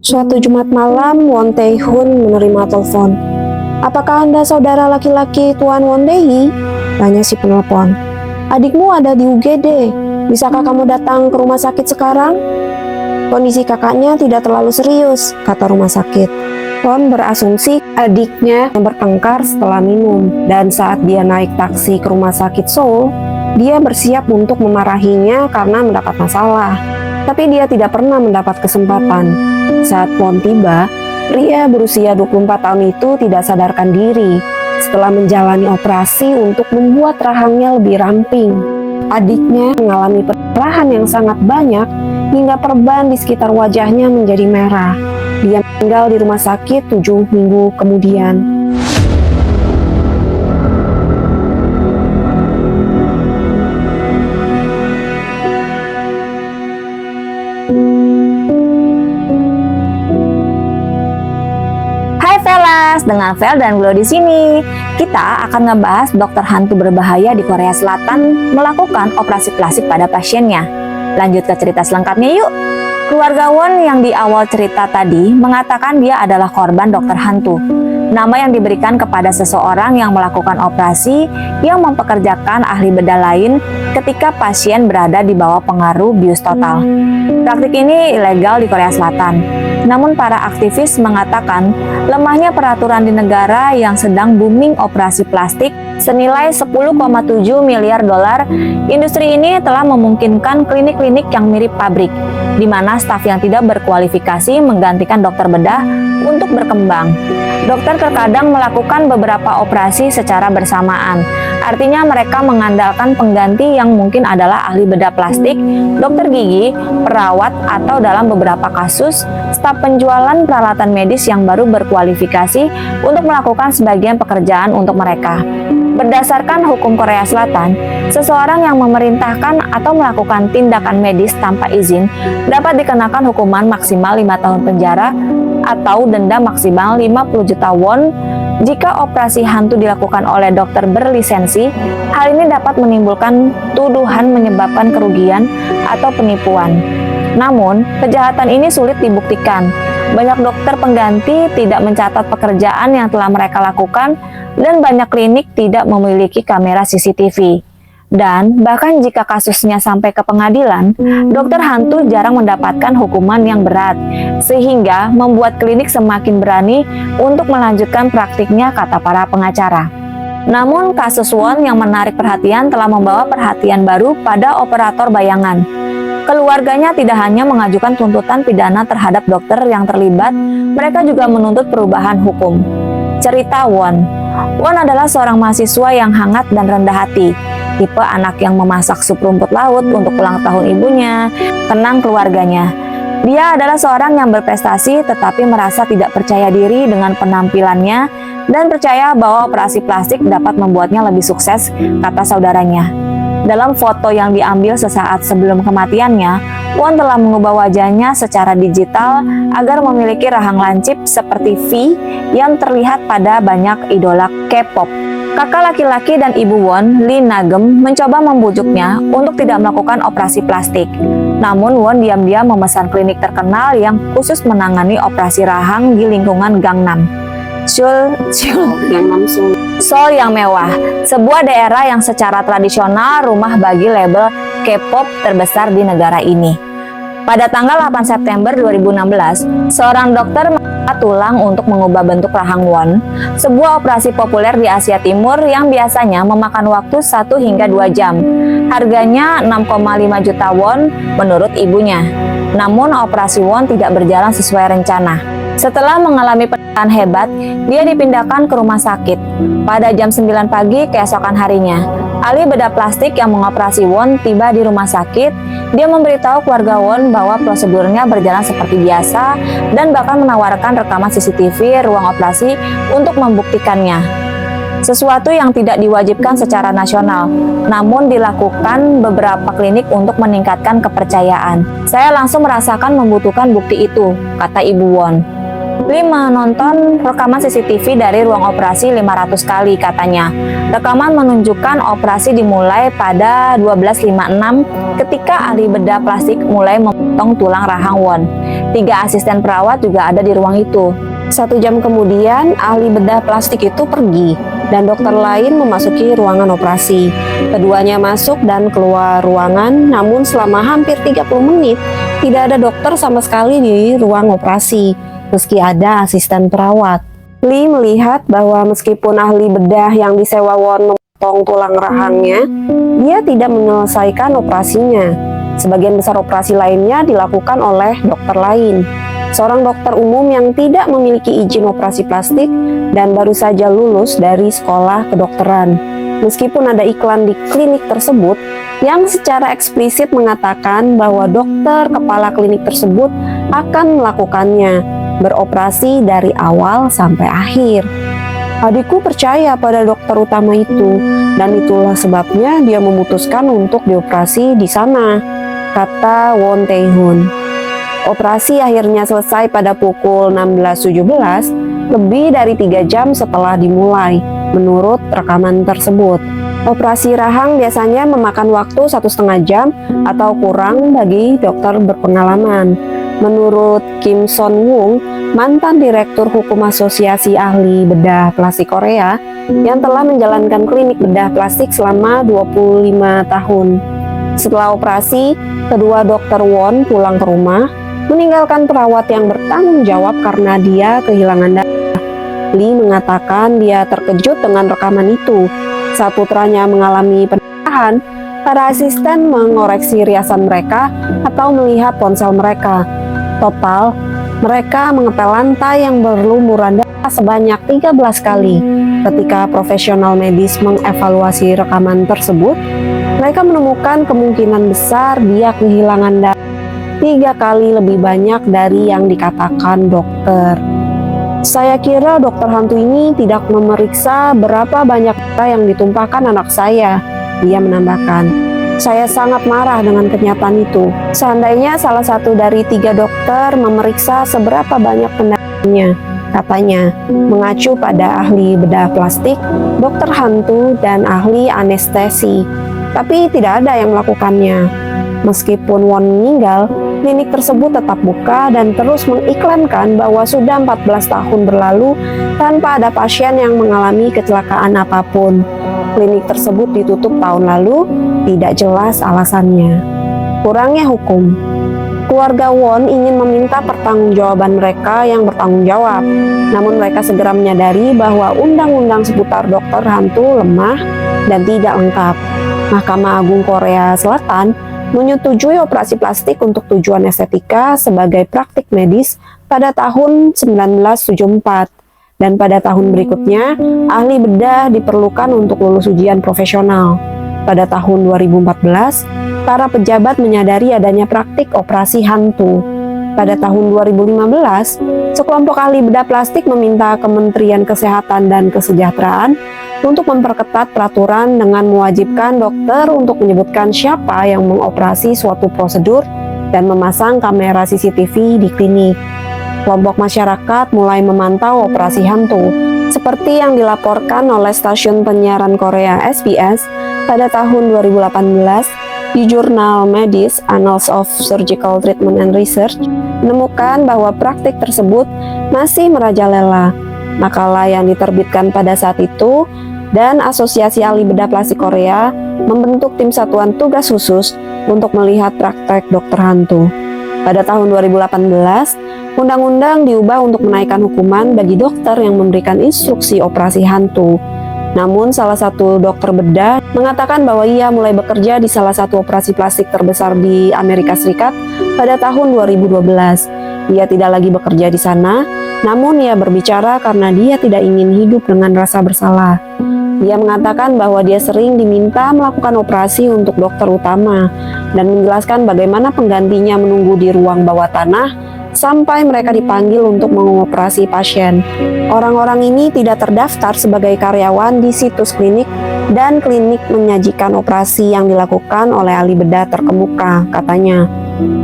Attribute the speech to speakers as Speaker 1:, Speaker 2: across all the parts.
Speaker 1: Suatu Jumat malam, Won Tae-hun menerima telepon. "Apakah Anda saudara laki-laki Tuan Won Tae-hee?" tanya si penelpon. "Adikmu ada di UGD. Bisakah kamu datang ke rumah sakit sekarang?" "Kondisi kakaknya tidak terlalu serius," kata rumah sakit. Won berasumsi adiknya yang bertengkar setelah minum, dan saat dia naik taksi ke rumah sakit Seoul, dia bersiap untuk memarahinya karena mendapat masalah. Tapi dia tidak pernah mendapat kesempatan. Saat Won tiba, pria berusia 24 tahun itu tidak sadarkan diri setelah menjalani operasi untuk membuat rahangnya lebih ramping. Adiknya mengalami perdarahan yang sangat banyak hingga perban di sekitar wajahnya menjadi merah. Dia meninggal di rumah sakit 7 minggu kemudian.
Speaker 2: Hai Velas, dengan Vel dan Glo di sini. Kita akan ngebahas dokter hantu berbahaya di Korea Selatan melakukan operasi plastik pada pasiennya. Lanjut ke cerita selengkapnya yuk. Keluarga Won yang di awal cerita tadi mengatakan dia adalah korban dokter hantu. Nama yang diberikan kepada seseorang yang melakukan operasi yang mempekerjakan ahli bedah lain ketika pasien berada di bawah pengaruh bius total. Praktik ini ilegal di Korea Selatan. Namun para aktivis mengatakan lemahnya peraturan di negara yang sedang booming operasi plastik senilai 10,7 miliar dolar, industri ini telah memungkinkan klinik-klinik yang mirip pabrik, di mana staf yang tidak berkualifikasi menggantikan dokter bedah untuk berkembang. Dokter terkadang melakukan beberapa operasi secara bersamaan. Artinya mereka mengandalkan pengganti yang mungkin adalah ahli bedah plastik, dokter gigi, perawat, atau dalam beberapa kasus, staf penjualan peralatan medis yang baru berkualifikasi untuk melakukan sebagian pekerjaan untuk mereka. Berdasarkan hukum Korea Selatan, seseorang yang memerintahkan atau melakukan tindakan medis tanpa izin dapat dikenakan hukuman maksimal 5 tahun penjara atau denda maksimal 50 juta won. Jika operasi hantu dilakukan oleh dokter berlisensi, hal ini dapat menimbulkan tuduhan menyebabkan kerugian atau penipuan. Namun, kejahatan ini sulit dibuktikan. Banyak dokter pengganti tidak mencatat pekerjaan yang telah mereka lakukan, dan banyak klinik tidak memiliki kamera CCTV. Dan bahkan jika kasusnya sampai ke pengadilan, dokter hantu jarang mendapatkan hukuman yang berat, sehingga membuat klinik semakin berani untuk melanjutkan praktiknya, kata para pengacara. Namun kasus Won yang menarik perhatian telah membawa perhatian baru pada operator bayangan. Keluarganya tidak hanya mengajukan tuntutan pidana terhadap dokter yang terlibat, mereka juga menuntut perubahan hukum. Cerita Won. Won adalah seorang mahasiswa yang hangat dan rendah hati, tipe anak yang memasak sup rumput laut untuk ulang tahun ibunya, tenang keluarganya. Dia adalah seorang yang berprestasi tetapi merasa tidak percaya diri dengan penampilannya dan percaya bahwa operasi plastik dapat membuatnya lebih sukses, kata saudaranya. Dalam foto yang diambil sesaat sebelum kematiannya, Won telah mengubah wajahnya secara digital agar memiliki rahang lancip seperti V yang terlihat pada banyak idola K-pop. Kakak laki-laki dan ibu Won, Lee Na-geum, mencoba membujuknya untuk tidak melakukan operasi plastik. Namun Won diam-diam memesan klinik terkenal yang khusus menangani operasi rahang di lingkungan Gangnam Seoul yang mewah, sebuah daerah yang secara tradisional rumah bagi label K-pop terbesar di negara ini. Pada tanggal 8 September 2016, seorang dokter mengangkat tulang untuk mengubah bentuk rahang Won, sebuah operasi populer di Asia Timur yang biasanya memakan waktu 1 hingga 2 jam. Harganya 6,5 juta won menurut ibunya. Namun operasi Won tidak berjalan sesuai rencana. Setelah mengalami pendarahan hebat, dia dipindahkan ke rumah sakit. Pada jam 9 pagi keesokan harinya, ahli bedah plastik yang mengoperasi Won tiba di rumah sakit. Dia memberitahu keluarga Won bahwa prosedurnya berjalan seperti biasa dan bahkan menawarkan rekaman CCTV ruang operasi untuk membuktikannya. Sesuatu yang tidak diwajibkan secara nasional, namun dilakukan beberapa klinik untuk meningkatkan kepercayaan. Saya langsung merasakan membutuhkan bukti itu, kata ibu Won. Lee menonton rekaman CCTV dari ruang operasi 500 kali, katanya. Rekaman menunjukkan operasi dimulai pada 12.56 ketika ahli bedah plastik mulai memotong tulang rahang Won. 3 asisten perawat juga ada di ruang itu.
Speaker 1: 1 jam kemudian, ahli bedah plastik itu pergi dan dokter lain memasuki ruangan operasi. Keduanya masuk dan keluar ruangan, namun selama hampir 30 menit tidak ada dokter sama sekali di ruang operasi, meski ada asisten perawat. Lee melihat bahwa meskipun ahli bedah yang disewa Won memotong tulang rahangnya, dia tidak menyelesaikan operasinya. Sebagian besar operasi lainnya dilakukan oleh dokter lain. Seorang dokter umum yang tidak memiliki izin operasi plastik dan baru saja lulus dari sekolah kedokteran. Meskipun ada iklan di klinik tersebut yang secara eksplisit mengatakan bahwa dokter kepala klinik tersebut akan melakukannya, beroperasi dari awal sampai akhir. Adikku percaya pada dokter utama itu, dan itulah sebabnya dia memutuskan untuk dioperasi di sana, kata Won Tae-hun. Operasi akhirnya selesai pada pukul 16.17, lebih dari 3 jam setelah dimulai, menurut rekaman tersebut. Operasi rahang biasanya memakan waktu 1,5 jam atau kurang bagi dokter berpengalaman. Menurut Kim Son-woong, mantan Direktur Hukum Asosiasi Ahli Bedah Plastik Korea, yang telah menjalankan klinik bedah plastik selama 25 tahun. Setelah operasi, kedua dokter Won pulang ke rumah, meninggalkan perawat yang bertanggung jawab karena dia kehilangan darah. Lee mengatakan dia terkejut dengan rekaman itu. Saat putranya mengalami pendarahan, para asisten mengoreksi riasan mereka atau melihat ponsel mereka. Total, mereka mengepel lantai yang berlumuran darah sebanyak 13 kali. Ketika profesional medis mengevaluasi rekaman tersebut, mereka menemukan kemungkinan besar dia kehilangan darah 3 kali lebih banyak dari yang dikatakan dokter. Saya kira dokter hantu ini tidak memeriksa berapa banyak darah yang ditumpahkan anak saya, dia menambahkan. Saya sangat marah dengan kenyataan itu. Seandainya salah satu dari 3 dokter memeriksa seberapa banyak pendarahannya, katanya, mengacu pada ahli bedah plastik, dokter hantu, dan ahli anestesi. Tapi tidak ada yang melakukannya. Meskipun Won meninggal, klinik tersebut tetap buka dan terus mengiklankan bahwa sudah 14 tahun berlalu tanpa ada pasien yang mengalami kecelakaan apapun. Klinik tersebut ditutup tahun lalu, tidak jelas alasannya. Kurangnya hukum. Keluarga Won ingin meminta pertanggungjawaban mereka yang bertanggung jawab, namun mereka segera menyadari bahwa undang-undang seputar dokter hantu lemah dan tidak lengkap. Mahkamah Agung Korea Selatan menyetujui operasi plastik untuk tujuan estetika sebagai praktik medis pada tahun 1974. Dan pada tahun berikutnya, ahli bedah diperlukan untuk lulus ujian profesional. Pada tahun 2014, para pejabat menyadari adanya praktik operasi hantu. Pada tahun 2015, sekelompok ahli bedah plastik meminta Kementerian Kesehatan dan Kesejahteraan untuk memperketat peraturan dengan mewajibkan dokter untuk menyebutkan siapa yang mengoperasi suatu prosedur dan memasang kamera CCTV di klinik. Kelompok masyarakat mulai memantau operasi hantu, seperti yang dilaporkan oleh stasiun penyiaran Korea SBS pada tahun 2018 di jurnal medis Annals of Surgical Treatment and Research, menemukan bahwa praktik tersebut masih merajalela. Makalah yang diterbitkan pada saat itu dan Asosiasi Ahli Bedah Plastik Korea membentuk tim satuan tugas khusus untuk melihat praktek dokter hantu. Pada tahun 2018, undang-undang diubah untuk menaikkan hukuman bagi dokter yang memberikan instruksi operasi hantu. Namun salah satu dokter bedah mengatakan bahwa ia mulai bekerja di salah satu operasi plastik terbesar di Amerika Serikat pada tahun 2012. Ia tidak lagi bekerja di sana, namun ia berbicara karena dia tidak ingin hidup dengan rasa bersalah. Dia mengatakan bahwa dia sering diminta melakukan operasi untuk dokter utama dan menjelaskan bagaimana penggantinya menunggu di ruang bawah tanah sampai mereka dipanggil untuk mengoperasi pasien. Orang-orang ini tidak terdaftar sebagai karyawan di situs klinik dan klinik menyajikan operasi yang dilakukan oleh ahli bedah terkemuka, katanya.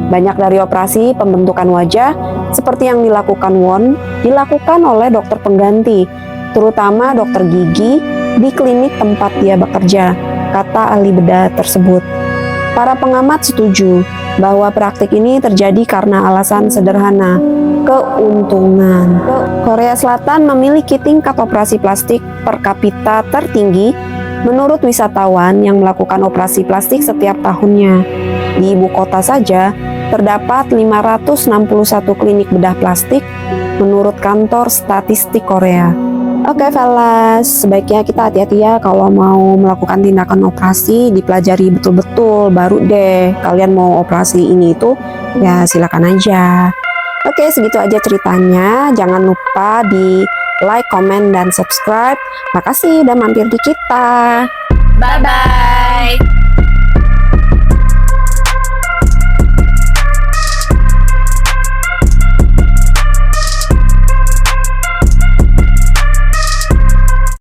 Speaker 1: Banyak dari operasi pembentukan wajah seperti yang dilakukan Won dilakukan oleh dokter pengganti, terutama dokter gigi di klinik tempat dia bekerja, kata ahli bedah tersebut. Para pengamat setuju bahwa praktik ini terjadi karena alasan sederhana, keuntungan. Korea Selatan memiliki tingkat operasi plastik per kapita tertinggi menurut wisatawan yang melakukan operasi plastik setiap tahunnya. Di ibu kota saja, terdapat 561 klinik bedah plastik menurut kantor statistik Korea. Oke, fellas, sebaiknya kita hati-hati ya kalau mau melakukan tindakan operasi, dipelajari betul-betul, baru deh kalian mau operasi ini itu, ya silakan aja. Oke, segitu aja ceritanya. Jangan lupa di like, comment, dan subscribe. Makasih udah mampir di kita.
Speaker 2: Bye-bye.